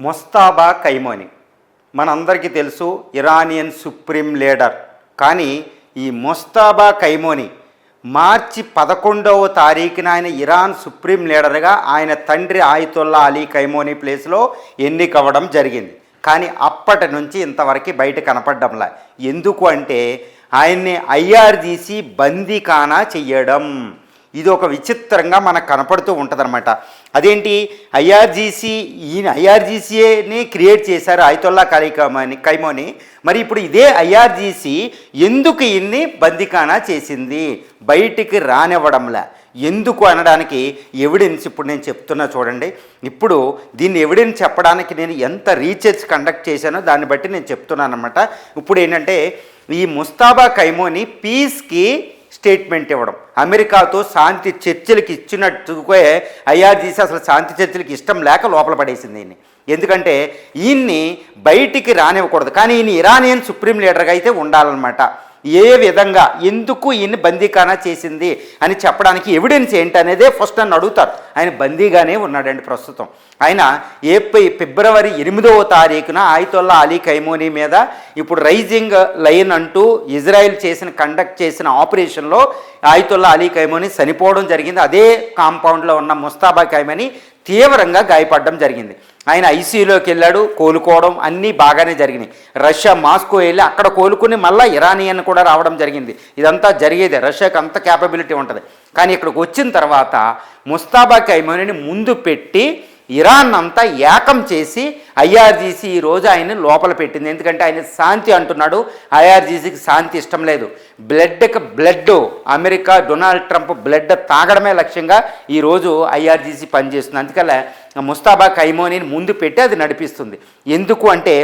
ముస్తాబా కైమోని మనందరికీ తెలుసు, Iranian supreme leader. కానీ ఈ ముస్తాబా కైమోని మార్చి 11వ తారీఖున ఆయన ఇరాన్ సుప్రీం లీడర్గా ఆయన తండ్రి ఆయితుల్లా అలీ కైమోని ప్లేస్లో ఎన్నికవ్వడం జరిగింది. కానీ అప్పటి నుంచి ఇంతవరకు బయట కనపడ్డంలా. ఎందుకు అంటే ఆయన్ని ఐఆర్జీసీ బందీఖానా చెయ్యడం, ఇది ఒక విచిత్రంగా మనకు కనపడుతూ ఉంటుందన్నమాట. అదేంటి, ఐఆర్జీసీని క్రియేట్ చేశారు ఆయితుల్లా కైమోని. మరి ఇప్పుడు ఇదే ఐఆర్జీసీ ఎందుకు ఈయన్ని బందీఖానా చేసింది, బయటికి రానివ్వడంలా, ఎందుకు అనడానికి ఎవిడెన్స్ ఇప్పుడు నేను చెప్తున్నా చూడండి. ఇప్పుడు దీన్ని ఎవిడెన్స్ చెప్పడానికి నేను ఎంత రీసెర్చ్ కండక్ట్ చేశానో దాన్ని బట్టి నేను చెప్తున్నాను అనమాట. ఇప్పుడు ఏంటంటే, ఈ ముస్తాబా కైమోని పీస్కి స్టేట్మెంట్ ఇవ్వడం, అమెరికాతో శాంతి చర్చలకు ఇచ్చినట్టుగా ఐఆర్జీసీ అసలు శాంతి చర్చలకు ఇష్టం లేక లోపల పడేసింది ఈయన్ని. ఎందుకంటే ఈయన్ని బయటికి రానివ్వకూడదు, కానీ ఈయన ఇరానియన్ సుప్రీం లీడర్గా అయితే ఉండాలన్నమాట. ఏ విధంగా ఎందుకు ఈయన్ని బందీఖానా చేసింది అని చెప్పడానికి ఎవిడెన్స్ ఏంటనేదే ఫస్ట్ నన్ను అడుగుతారు. ఆయన బందీగానే ఉన్నాడండి ప్రస్తుతం. ఆయన ఫిబ్రవరి 8వ తారీఖున ఆయితుల్లా అలీ కైమోని మీద ఇప్పుడు రైజింగ్ లైన్ అంటూ ఇజ్రాయెల్ కండక్ట్ చేసిన ఆపరేషన్లో ఆయితుల్లా అలీ కైమోని చనిపోవడం జరిగింది. అదే కాంపౌండ్లో ఉన్న ముస్తాబా కైమోని తీవ్రంగా గాయపడడం జరిగింది. ఆయన ఐసీయూలోకి వెళ్ళాడు, కోలుకోవడం అన్నీ బాగానే జరిగినాయి. రష్యా మాస్కో వెళ్ళి అక్కడ కోలుకుని మళ్ళీ ఇరానియన్ కూడా రావడం జరిగింది. ఇదంతా జరిగేదే, రష్యాకి అంత క్యాపబిలిటీ ఉంటుంది. కానీ ఇక్కడికి వచ్చిన తర్వాత ముస్తాబా కైమోనిని ముందు పెట్టి ఇరాన్ అంతా ఏకం చేసి ఐఆర్జీసీ ఈరోజు ఆయన్ని లోపల పెట్టింది. ఎందుకంటే ఆయన శాంతి అంటున్నాడు, ఐఆర్జీసీకి శాంతి ఇష్టం లేదు. Blood America Donald Trump blood తాగడమే లక్ష్యంగా ఈరోజు ఐఆర్జీసీ పనిచేస్తుంది. అందుకలా ముస్తాబా కైమోనిని ముందు పెట్టి అది నడిపిస్తుంది. ఎందుకు అంటే